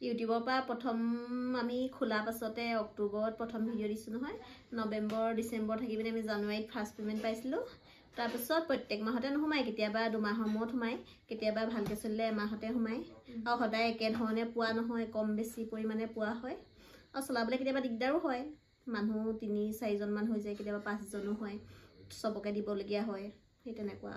ইউটিউবৰ পৰা প্ৰথম আমি খোলা পাছতে অক্টোবৰত প্ৰথম ভিডিঅ' দিছোঁ নহয় নৱেম্বৰ ডিচেম্বৰ থাকি পিনে আমি জানুৱাৰীত ফাৰ্ষ্ট পে'মেণ্ট পাইছিলোঁ তাৰপিছত প্ৰত্যেক মাহতে নোসোমায় কেতিয়াবা দুমাহৰ মূৰত সোমায় কেতিয়াবা ভালকৈ চলিলে এমাহতে সোমায় আৰু সদায় একেধৰণে পোৱা নহয় কম বেছি পৰিমাণে পোৱা হয় আৰু চলাবলৈ কেতিয়াবা দিগদাৰো হয় মানুহ 3-4জনমান হৈ যায় কেতিয়াবা 5জনো হয় চবকে দিবলগীয়া হয় সেই তেনেকুৱা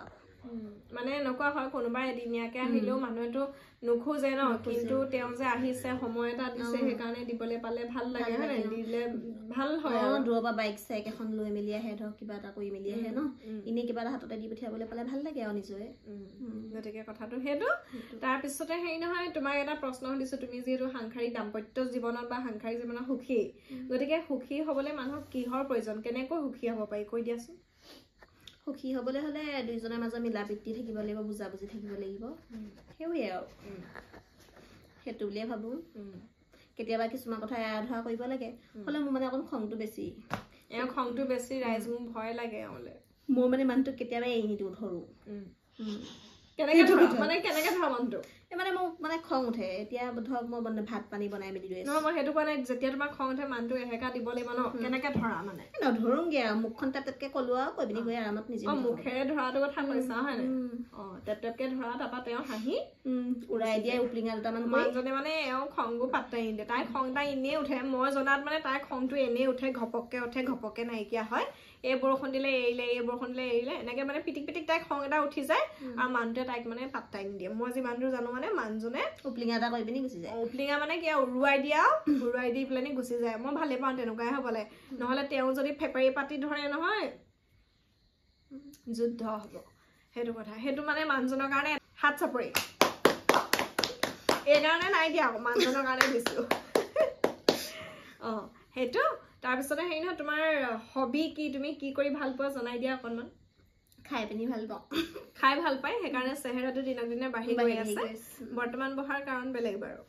মানে এনেকুৱা হয় কোনোবা এদিনীয়াকৈ আহিলেও মানুহেতো নোখোজে ন কিন্তু তেওঁ যে আহিছে সময় এটা দিছে সেইকাৰণে দিবলৈ পালে ভাল লাগে হয় দিলে ভাল হয় দূৰৰ পৰা বাইক চাইক এখন লৈ মেলি আহে ধৰক কিবা এটা কৰি মেলি আহে ন এনেই কিবা এটা হাততে দি পঠিয়াবলৈ পালে ভাল লাগে আৰু নিজৰে গতিকে কথাটো সেইটো তাৰপিছতে হেৰি নহয় তোমাক এটা প্ৰশ্ন সুধিছোঁ তুমি যিহেতু সাংসাৰিক দাম্পত্য জীৱনত বা সাংসাৰিক জীৱনত সুখী গতিকে সুখী হ'বলৈ মানুহক কিহৰ প্ৰয়োজন কেনেকৈ সুখী হ'ব পাৰি কৈ দিয়াচোন সুখী হ'বলৈ হ'লে দুইজনৰ মাজত মিলা প্ৰীতি থাকিব লাগিব বুজাবুজি থাকিব লাগিব সেইবোৰেই আৰু সেইটো বুলিয়ে ভাবোঁ কেতিয়াবা কিছুমান কথা এৰা ধৰা কৰিব লাগে হ'লে মোৰ মানে অকণ খংটো বেছি খংটো বেছি ৰাইজ মোৰ ভয় লাগে মোৰ মানে মানুহটোক কেতিয়াবা এৰি নিদিওঁ ধৰোঁ কেনেকৈ ধৰা মানুহটো মানে মোক মানে খং উঠে এতিয়া ধৰক মই ভাত পানী বনাই মেলি লৈ আছোঁ মই সেইটো কাৰণে যেতিয়া তোমাৰ খং উঠে মানুহটো এহেকা দিব লাগিব ন কেনেকৈ ধৰা মানে নধৰোঁগৈ আৰু মুখখন টেপটেপকৈ ক'লোঁ আৰু কৈ পিনি গৈ আৰামত নিজে মুখেৰে ধৰাটো কথা কৈছা হয় নাই টেপটেপকৈ ধৰা তাৰপৰা তেওঁ হাঁহি উৰাই দিয়ে উপলিঙা দুটামান মানুহজনে মানে এওঁ খংবোৰ পাত্তাই নিদিয়ে তাইৰ খং এটা এনেই উঠে মই জনাত মানে তাইৰ খংটো এনেই উঠে ঘপককৈ নাইকিয়া হয় এই বৰষুণ দিলে এৰিলে এই বৰষুণ দিলে এৰিলে এনেকৈ মানে পিটিক তাইৰ খং এটা উঠি যায় আৰু মানুহটোৱে তাইক মানে পাত্তাই নিদিয়ে মই যিমানটো জানো মানে মানুহজনে উপলিঙা এটা কৰি পিনি গুচি যায় উপলিঙা মানে কি উৰুৱাই দি পেলাই গুচি যায় মই ভালেই পাওঁ তেনেকুৱাই হ'বলৈ নহ'লে তেওঁ যদি ফেপাৰি পাতি ধৰে নহয় যুদ্ধ হ'ব সেইটো কথা সেইটো মানে মানুহজনৰ কাৰণে হাত চাপৰি এই কাৰণে নাই দিয়া আকৌ মানুহজনৰ কাৰণে দিছোঁ সেইটো তাৰপিছতে হেৰি নহয় তোমাৰ হবি কি তুমি কি কৰি ভাল পোৱা জনাই দিয়া অকণমান খাই পিনি ভাল পাওঁ খাই ভাল পায় সেইকাৰণে চেহেৰাটো দিনক দিনে বাঢ়ি গৈ আছে বৰ্তমান বহাৰ কাৰণ বেলেগ বাৰু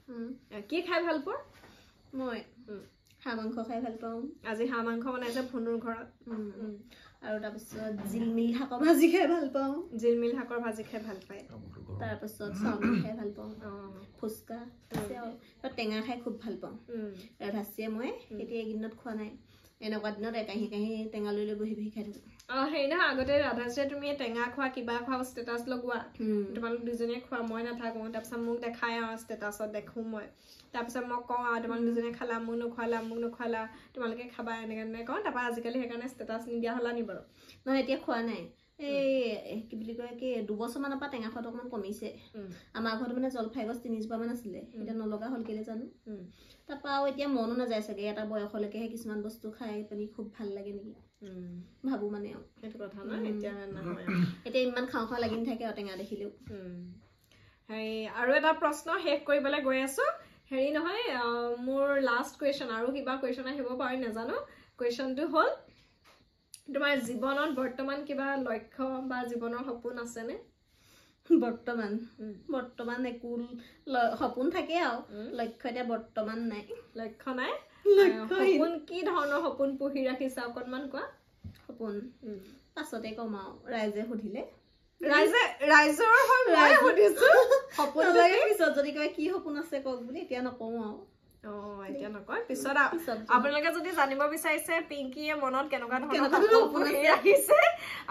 কি খাই ভাল পোৱা মই হাঁহ মাংস খাই ভাল পাওঁ আজি হাঁহ মাংস বনাইছে ভুনুৰ ঘৰত আৰু তাৰপিছত জিলমিল শাকৰ ভাজি খাই ভাল পাওঁ জিলমিল শাকৰ ভাজি খাই ভাল পায় তাৰপিছত চাওমিন খাই ভাল পাওঁ ফুচকা টেঙা খাই খুব ভাল পাওঁ ৰাধাচিয়ে মই এতিয়া এইকেইদিনত খোৱা নাই এনেকুৱা দিনত কাঁহী টেঙা লৈ বহি খাই থাকোঁ হেৰি নহয় আগতে ৰাধাচিয়ে তুমি টেঙা খোৱা কিবা খোৱা ষ্টেটাছ লগোৱা তোমালোক দুজনীয়ে খোৱা মই নাথাকোঁ তাৰপিছত মোক দেখাই আৰু ষ্টেটাছত দেখোঁ মই তাৰপিছত মই কওঁ আৰু তোমালোক দুজনীয়ে খালা মোক নোখোৱালা তোমালোকে খাবা এনেকৈ কওঁ তাৰপৰা আজিকালি সেইকাৰণে ষ্টেটাছ নিদিয়া হ'লা নি বাৰু নহয় এতিয়া খোৱা নাই এই কি বুলি কয় কি 2 বছৰমানৰ পৰা টেঙা খোৱাটো অকণমান কমিছে আমাৰ ঘৰত মানে জলফাই গছ 3-জোপামান আছিলে এতিয়া নলগা হ'ল কেলৈ জানো তাৰপৰা আৰু এতিয়া মনো নাযায় চাগে এটা বয়সলৈকেহে কিছুমান বস্তু খাই পিনি খুব ভাল লাগে নেকি ভাবোঁ মানে আৰু সেইটো কথা নহয় এতিয়া নহয় এতিয়া ইমান খাওঁ লাগি নাথাকে আৰু টেঙা দেখিলেও হেৰি আৰু এটা প্ৰশ্ন শেষ কৰিবলৈ গৈ আছোঁ হেৰি নহয় মোৰ লাষ্ট কুৱেশ্যন আৰু কিবা কুৱেশ্যন আহিব পাৰি নাজানো কুৱেশ্যনটো হ'ল তোমাৰ জীৱনত বৰ্তমান কিবা লক্ষ্য বা জীৱনৰ সপোন আছেনে বৰ্তমান একো সপোন থাকে আৰু লক্ষ্য এতিয়া বৰ্তমান নাই লক্ষ্য নাই সপোন কি ধৰণৰ সপোন পুহি ৰাখিছা অকণমান কোৱা সপোন পাছতে কম আৰু ৰাইজে সুধিলে ৰাইজৰ সপোন পিছত যদি কয় কি সপোন আছে কওক বুলি এতিয়া নকওঁ আৰু এতিয়া নকয় পিছত আপোনালোকে যদি জানিব বিচাৰিছে পিংকীয়ে মনত কেনেকুৱা ধৰণৰ সপোন ৰাখিছে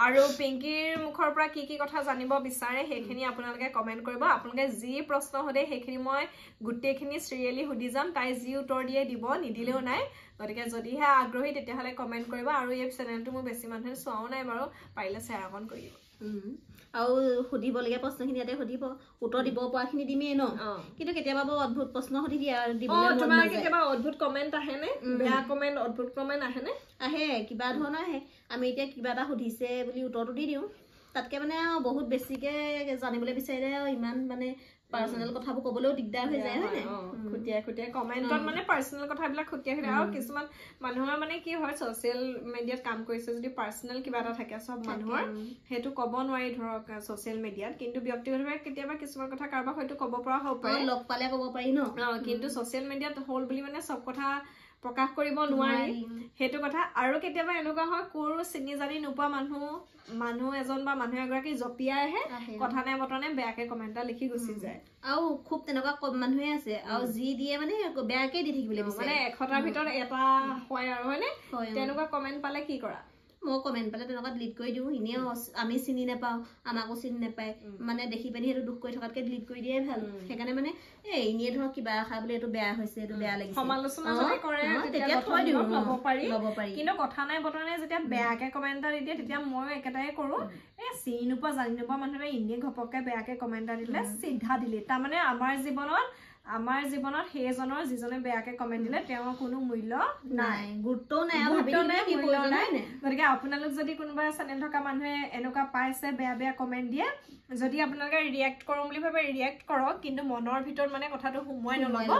আৰু পিংকীৰ মুখৰ পৰা কি কি কথা জানিব বিচাৰে সেইখিনি আপোনালোকে কমেণ্ট কৰিব আপোনালোকে যি প্ৰশ্ন সোধে সেইখিনি মই গোটেইখিনি চিৰিয়েলি সুধি যাম তাই যি উত্তৰ দিয়ে দিব নিদিলেও নাই গতিকে যদিহে আগ্ৰহী তেতিয়াহ'লে কমেণ্ট কৰিব আৰু এই চেনেলটো মোৰ বেছি মানুহে চোৱাও নাই বাৰু পাৰিলে শ্বেয়াৰ অকণ কৰিব আৰু সুধিবলগীয়া প্ৰশ্নখিনি ইয়াতে সুধিব উত্তৰ দিব পৰাখিনি দিমেই ন কিন্তু কেতিয়াবা বৰ অদ্ভুত প্ৰশ্ন সুধি দিয়ে আৰু তোমাৰ কেতিয়াবা অদ্ভুত কমেণ্ট আহেনে বেয়া কমেণ্ট অদ্ভুত কমেণ্ট আহেনে আহে কিবা ধৰণৰ আহে আমি এতিয়া কিবা এটা সুধিছে বুলি উত্তৰটো দি দিওঁ তাতকৈ মানে বহুত বেছিকৈ জানিবলৈ বিচাৰিলে ইমান মানে পাৰ্চনেল কথাবোৰ ক'বলৈও দিগদাৰ হৈ যায় হয় খুটিয়াই কমেণ্টত মানে পাৰ্চনেল কথাবিলাক খুটিয়াই আৰু কিছুমান মানুহৰ মানে কি হয় ছ'চিয়েল মিডিয়াত কাম কৰিছে যদি পাৰ্চনেল কিবা এটা থাকে চব মানুহৰ সেইটো ক'ব নোৱাৰি ধৰক ছ'চিয়েল মিডিয়াত কিন্তু ব্যক্তিগতভাৱে কেতিয়াবা কিছুমান কথা কাৰোবাক হয়তো ক'ব পৰা হ'ব পাৰে লগ পালে ক'ব পাৰি ন কিন্তু ছ'চিয়েল মিডিয়াত হ'ল বুলি মানে চব কথা প্ৰকাশ কৰিব নোৱাৰি হেতু কথা আৰু কেতিয়াবা এনেকুৱা হয় কোৰ চিনি জানি নোপোৱা মানুহ এজন বা মানুহ এগৰাকী জপিয়াই আহে কথা নাই বতনে বেয়াকে কমেন্ট এটা লিখি গুচি যায় আৰু খুব তেনেকুৱা কম মানুহে আছে আৰু যি দিয়ে মানে বেয়াকে দি থাকিবলৈ মানে 100টাৰ ভিতৰত এটা হয় আৰু হয়নে তেনেকুৱা কমেন্ট পালে কি কৰা মই কমেন্ট পালে তেনেকুৱা ডিলিট কৰি দিওঁ এনেও আমি চিনি নাপাওঁ আমাকো চিনি নাপায় মানে দেখি পানি সেইটো দুখ কৰি থকাতকে ডিলিট কৰি দিয়ে ভাল সেইকাৰণে মানে এনেই ধৰক কিবা আশা বুলি এইটো বেয়া হৈছে এইটো বেয়া লাগিছে সমালোচনা যদি কৰে তেতিয়া থৈ দিওঁ ল'ব পাৰি কিন্তু কথা নাই বতনে যেতিয়া বেয়াকে কমেন্ট এটা দি দিয়ে তেতিয়া মই একেটাই কৰো চিনি নোপোৱা জানি নোপোৱা মানুহে এনেই ঘপককে বেয়াকে কমেন্ট এটা দিলে চিধা দিলে তাৰমানে আমাৰ জীৱনত সেইজনৰ যিজনে বেয়াকে কমেন্ট দিলে তেওঁৰ কোনো মূল্য নাই গুৰুত্ব নাই গতিকে আপোনালোক যদি কোনোবা চেনেল থকা মানুহে এনেকুৱা পাইছে বেয়া কমেন্ট দিয়ে যদি আপোনালোকে ৰিয়েক্ট কৰোঁ বুলি ভাবে ৰিয়েক্ট কৰক কিন্তু মনৰ ভিতৰত মানে কথাটো সোমোৱাই নল'ব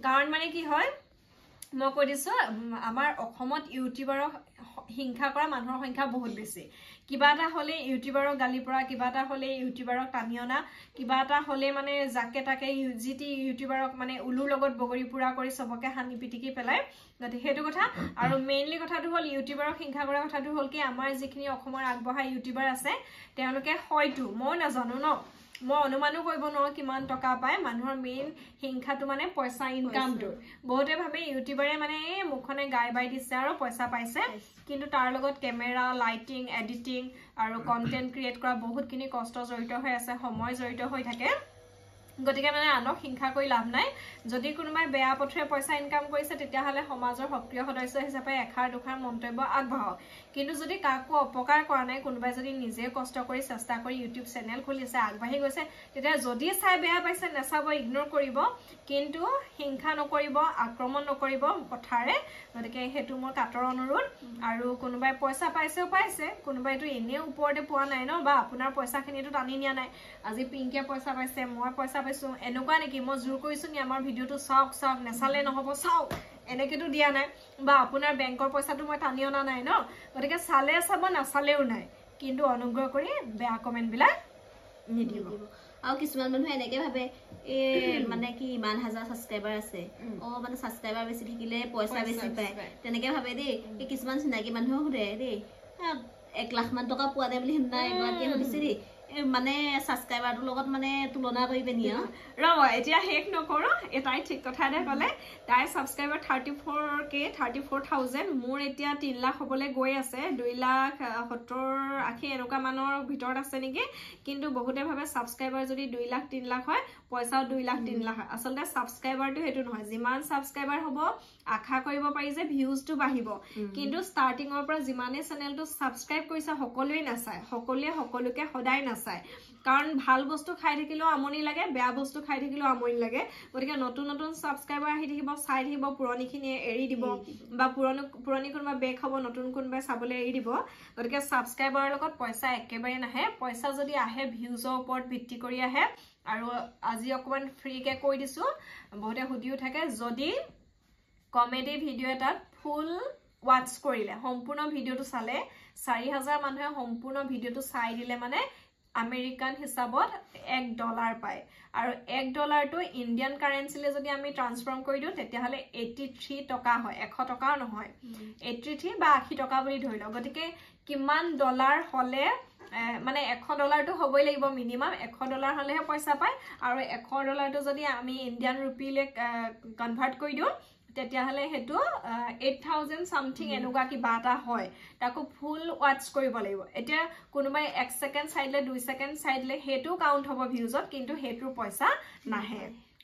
কাৰণ মানে কি হয় মই কৈ দিছো আমাৰ অসমত ইউটিউবাৰক হিংসা কৰা মানুহৰ সংখ্যা বহুত বেছি কিবা এটা হলে ইউটিউবাৰক গালি পৰা কিবা এটা হলে ইউটিউবাৰক টানি অনা কিবা এটা হলে মানে জাকে তাকে জিটি ইউটিউবাৰক মানে উলুৰ লগত বগৰী পুৰা কৰি সবকে হানি পিটিকি পেলাই গতিকে সেইটো কথা আৰু মেইনলি কথাটো হল ইউটিউবাৰক হিংসা কৰা কথাটো হল কি আমাৰ যিখিনি অসমৰ আগবঢ়া ইউটিউবাৰ আছে তেওঁলোকে হয়তো মই নাজানো ন মই অনুমানো কৰিব নোৱাৰো কিমান টকা পায় মানুহৰ মেইন হিংসাটো মানে পইচা ইনকামটো বহুতে ভাবে ইউটিউবাৰে মানে মুখনে গাই বাই দিছে আৰু পইচা পাইছে কিন্তু তাৰ লগত কেমেৰা লাইটিং এডিটিং আৰু কন্টেন্ট ক্ৰিয়েট কৰা বহুতখিনি কষ্ট জড়িত হৈ আছে সময় জড়িত হৈ থাকে গতিকে মানে আনক হিংসা কৰি লাভ নাই যদি কোনোবাই বেয়া পথৰে পইচা ইনকাম কৰিছে তেতিয়া হলে সমাজৰ সক্ৰিয় সদস্য হিচাপে এখাৰ দুখাৰ মন্তব্য আগবঢ়াওক কিন্তু যদি কাকো অপকাৰ কৰা নাই কোনোবাই যদি নিজে কষ্ট কৰি চেষ্টা কৰি ইউটিউব চেনেল খুলিছে আগবাঢ়ি গৈছে তেতিয়া যদি চাই বেয়া পাইছে নেচাব ইগনোৰ কৰিব কিন্তু হিংসা নকৰিব আক্ৰমণ নকৰিব কথাৰে গতিকে হেতু মোৰ কাটৰ অনুৰোধ আৰু কোনোবাই পইচা পাইছে কোনোবাইতো এনে ওপৰতে পোৱা নাই ন বা আপোনাৰ পইচাখিনিটো টানি নিয়া নাই আজি পিংকে পইচা পাইছে মই পইচা পাইছো এনেকুৱা নেকি মই জোৰ কৰিছো নি আমাৰ ভিডিওটো চাওক নেচালে নহব চাওক এনেকেতো দিয়া নাই বা আপোনাৰ বেংকৰ পইচাটো মই টানি অনা নাই ন গতিকে চালে চাব নাচালেও নাই কিন্তু অনুগ্ৰহ কৰি বেয়া কমেন্ট বিলাক নিদিব আৰু কিছুমান মানুহে এনেকে ভাবে মানে কি ইমান হাজাৰ সাবস্ক্ৰাইবাৰ আছে মানে সাবস্ক্ৰাইবাৰ বেছি থাকিলে পইচা বেছি পায় তেনেকে ভাবে দেই কিছুমান চিনাকি মানুহে সুধে দেই 1 লাখ মান টকা পোৱা নাই বুলি নাই এগৰাকীয়ে সুধিছে দেই মানে সাবস্ক্ৰাইবাৰটোৰ লগত মানে তুলনা কৰিবে নি ৰব এতিয়া শেষ নকৰো এটাই ঠিক কথা এটা ক'লে তাই সাবস্ক্ৰাইবাৰ 34,000 মোৰ এতিয়া 3 লাখ হ'বলৈ গৈ আছে 2,70,80 এনেকুৱা মানৰ ভিতৰত আছে নেকি কিন্তু বহুতে ভাবে সাবস্ক্ৰাইবাৰ যদি 2 লাখ 3 লাখ হয় পইচাও 2 লাখ 3 লাখ আচলতে সাবস্ক্ৰাইবাৰটো হেতু নহয় যিমান সাবস্ক্ৰাইবাৰ হ'ব আশা কৰিব পাৰি যে ভিউজটো বাঢ়িব কিন্তু ষ্টাৰ্টিংৰ পৰা যিমানে চেনেলটো সাবস্ক্ৰাইব কৰিছে সকলোৱে নাচায় সকলোৱে সকলোকে সদায় নাচায় কাৰণ ভাল বস্তু খাই থাকিলেও আমনি লাগে বেয়া বস্তু খাই থাকিলেও আমনি লাগে গতিকে নতুন নতুন সাবস্ক্ৰাইবাৰ আহি থাকিব চাই থাকিব পুৰণিখিনি এৰি দিব বা পুৰণি কোনোবা বেক হ'ব নতুন কোনোবাই চাবলৈ এৰি দিব গতিকে সাবস্ক্ৰাইবাৰৰ লগত পইচা একেবাৰে নাহে পইচা যদি আহে ভিউজৰ ওপৰত ভিত্তি কৰি আহে আৰু আজি অকমান ফ্ৰীকে কৈ দিছো বহুতে সুধিও থাকে যদি কমেডি ভিডিও এটাত ফুল ওয়াচ কৰিলে সম্পূৰ্ণ ভিডিওটো চালে 4,000 মানুহে সম্পূৰ্ণ ভিডিওটো চাই দিলে মানে আমেৰিকান হিচাপত $1 পায় আৰু $1টো ইণ্ডিয়ান কাৰেন্সিলে যদি আমি ট্ৰান্সফৰ্ম কৰি দিও তেতিয়া হলে 83 টকা হয় 100 টকাও নহয় 83 বা 80 টকা বুলি ধৰি লও গতিকে কিমান ডলাৰ হলে মানে $100টো হ'বই লাগিব মিনিমাম $100 হলেহে পইচা পায় আৰু $100টো যদি আমি ইণ্ডিয়ান ৰুপিলে কনভাৰ্ট কৰি দিও তেতিয়া হলে হেতু 8,000 সামথিং এনেকুৱা কিবা এটা হয় তাকো ফুল ওয়াচ কৰিব লাগিব এতিয়া কোনোবাই 1 সেকেন্ড চাইলে 2 সেকেন্ড চাইলে হেতু কাউন্ট হ'ব ভিউজত কিন্তু হেতুৰ পইচা নাহে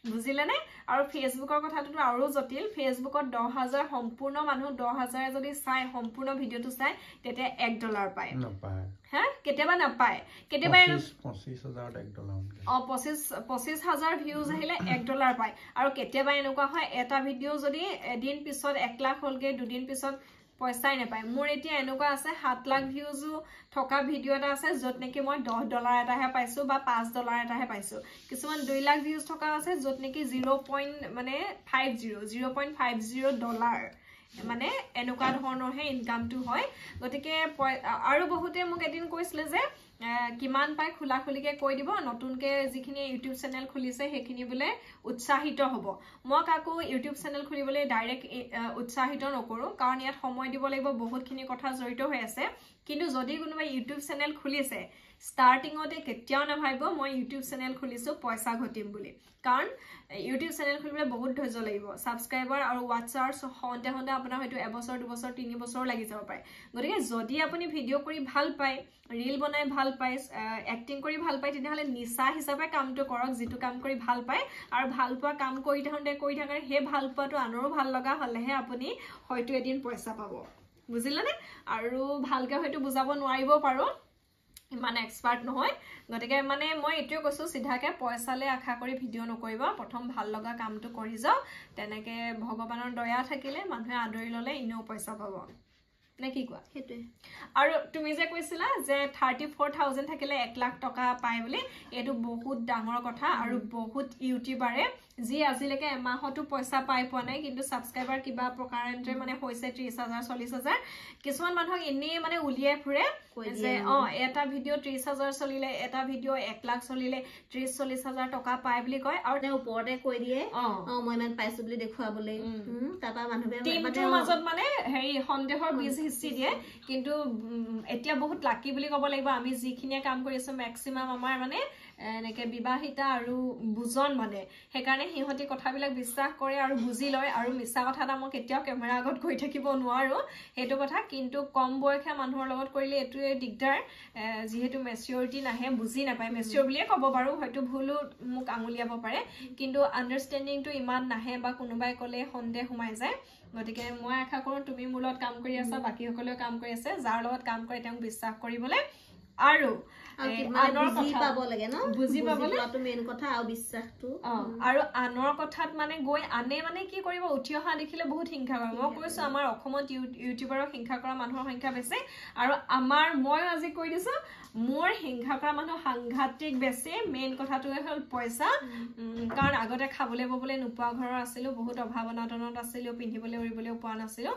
বুজিলে নে আৰু ফেসবুকৰ কথাটো আৰু জটিল ফেসবুকত 10,000 সম্পূৰ্ণ মানুহ 10,000 যদি চাই সম্পূৰ্ণ ভিডিওটো চাই তেতিয়া $1 পায় নাপায় হ্যাঁ কেতিয়াবা নাপায় কেতিয়াবা 25,000 ভিউজ আহিলে $1 পায় আৰু কেতিয়াবা এনেকুৱা হয় এটা ভিডিও যদি এদিন পিছত 1 লাখ হলগে দুদিন পিছত পইচাই নাপায় মোৰ এতিয়া এনেকুৱা আছে 7 লাখ ভিউজো থকা ভিডিও এটা আছে যত নেকি মই $10 এটাহে পাইছো বা $5 এটাহে পাইছো কিছুমান 2 লাখ ভিউজ থকা আছে যত নেকি 0.50 ডলাৰ মানে এনেকুৱা ধৰণৰ হে ইনকামটো হয় গতিকে আৰু বহুতে মোক এদিন কৈছিল যে কিমান পাই খোলা খুলিকে কৈ দিব নতুনকে যিখিনি ইউটিউব চেনেল খুলিছে সেইখিনি বোলে উৎসাহিত হ'ব মই কাকো ইউটিউব চেনেল খুলিবলৈ ডাইৰেক্ট উৎসাহিত নকৰো কাৰণ ইয়াত সময় দিব লাগিব বহুতখিনি কথা জড়িত হৈ আছে কিন্তু যদি কোনোবাই ইউটিউব চেনেল খুলিছে স্টাৰ্টিংতে কেতিয়াও নাভাবিব মই ইউটিউব চেনেল খুলিছো পইচা ঘটিম বুলি কাৰণ ইউটিউব চেনেল খুলিবলৈ বহুত ধৈৰ্য লাগিব সাবস্ক্ৰাইবাৰ আৰু ওয়াটচাৰ্ছ হওঁতে হওঁতে আপোনাৰ হয়তো এবছৰ দুবছৰ 3 বছৰ লাগি যাব পাৰে গতিকে যদি আপুনি ভিডিঅ' কৰি ভাল পায় ৰীল বনাই ভাল পায় এক্টিং কৰি ভাল পায় তেতিয়াহ'লে নিচা হিচাপে কামটো কৰক যিটো কাম কৰি ভাল পায় আৰু ভাল পোৱা কাম কৰি থাকে সেই ভাল পোৱাটো আনৰো ভাল লগা হ'লেহে আপুনি হয়তো এদিন পইচা পাব বুজিলানে আৰু ভালকে হয়তো বুজাব নোৱাৰিব পাৰো ইমান এক্সপাৰ্ট নহয় গতিকে মানে মই এতিয়াও কৈছো সিধাকে পইচালে আশা কৰি ভিডিঅ' নকৰিবা প্ৰথম ভাল লগা কামটো কৰি যাও তেনেকে ভগৱানৰ দয়া থাকিলে মানুহে আদৰি ললে ইনেও পইচা পাব নে কি কোৱা হেতুৱে আৰু তুমি যে কৈছিলা যে 34000 থাকিলে 1 লাখ টকা পায় বুলি এটো বহুত ডাঙৰ কথা আৰু বহুত ইউটিউবাৰে যি আজিলৈকে এমাহতো পইচা পাই পোৱা নাই কিন্তু সাবস্ক্ৰাইবাৰ কিবা প্ৰকাৰেন্তে মানে হৈছে 30000 40000 কিছুমান মানুহক এনে মানে উলিয়াই ফুৰে যে এটা ভিডিঅ 30000 চলিলে এটা ভিডিঅ 1 লাখ চলিলে 30-40,000 টকা পায় বুলি কয় আৰু তে ওপৰতে কৈ দিয়ে মই ইমান পাইছো বুলি দেখুৱাবলৈ তাপা মানুহে মানে মাজত মানে হেৰি সন্দেহৰ বীজ হিচি দিয়ে কিন্তু এতিয়া বহুত লাকি বুলি ক'ব লাগিব আমি যিখিনিয়ে কাম কৰি আছো ম্যাক্সিমাম আমাৰ মানে এনেকে বিবাহিতা আৰু বুজন মানে হেকাৰণে হিহতি কথাবিলাক বিশ্বাস কৰে আৰু বুজি লয় আৰু মিছা কথা এটা মই কেতিয়াও কেমেৰা আগত কৈ থাকিব নোৱাৰো হেতু কথা কিন্তু কম বয়সীয়া মানুহৰ লগত কৰিলে এটুৱে দিগদাৰ যিহেতু মেচিউৰিটি নাহে বুজি নাপায় মেচিউৰ বুলিয়ে ক'ব পাৰো হয়তো ভুলো মোক আঙুলিয়াব পাৰে কিন্তু আন্ডাৰষ্টেণ্ডিংটো ইমান নাহে বা কোনোবাই ক'লে সন্দেহ সোমাই যায় গতিকে মই আশা কৰো তুমি মোৰ লগত কাম কৰি আছা বাকি সকলেও কাম কৰি আছে যাৰ লগত কাম কৰে তেওঁক বিশ্বাস কৰিবলৈ আৰু আনৰ কথা পাব লাগে ন বুজি পাবলৈ তো মেইন কথা আৰু বিশ্বাসটো আৰু আনৰ কথাত মানে গৈ আনে মানে কি কৰিব উঠি অহা দেখিলে বহুত হিংসা কৰে মই কৈছো আমাৰ অসমত ইউটিউবাৰৰ হিংসা কৰা মানুহৰ সংখ্যা বেছি আৰু আমাৰ মই আজি কৈ দিছো মোৰ হিংসা কৰা মানুহ সাংঘাতিক বেছি মেইন কথাটোৱে হ'ল পইচা কাৰণ আগতে খাবলৈ ববলৈ নোপোৱা ঘৰৰ আছিলো বহুত অভাৱ অনাটনত আছিলো পিন্ধিবলৈ উৰিবলৈ পোৱা নাছিলো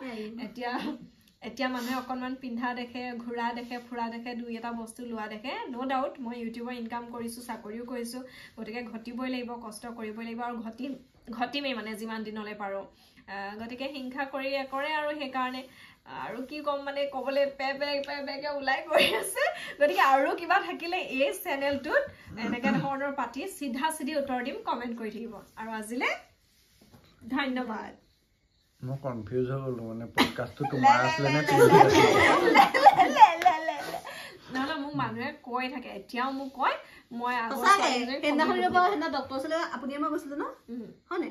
এতিয়া মানুহে অকনমান পিন্ধা দেখে ঘুৰা দেখে ফুৰা দেখে দুই এটা বস্তু লোৱা দেখে নো ডাউট মই ইউটিউবৰ ইনকাম কৰিছো চাকৰিও কৰিছো গতিকে ঘটিবই লাগিব কষ্ট কৰিবই লাগিব আৰু ঘটিমেই মানে যিমান দিনলৈ পাৰো গতিকে হিংসা কৰি কৰে আৰু সেই কাৰণে আৰু কি কম মানে কবলে পেকে উলাই গৈ আছে গতিকে আৰু কিবা থাকিলে এই চেনেলটোত এনেকে ধৰণৰ পাতি সিধা সিধি উত্তৰ দিম কমেন্ট কৰি থাকিব আৰু আজিলে ধন্যবাদ মই কনফিউজ হৈ গলো মানে পডকাষ্টটো তোমাৰ আসলে নে না মোক মানুহে কৈ থাকে এতিয়াও মোক কয় মই আগৰ সঁচাকে তেন্দাখনিৰ পৰা হেনা ডক্টৰ চলে আপুনি মই গৈছিলো ন হয়নে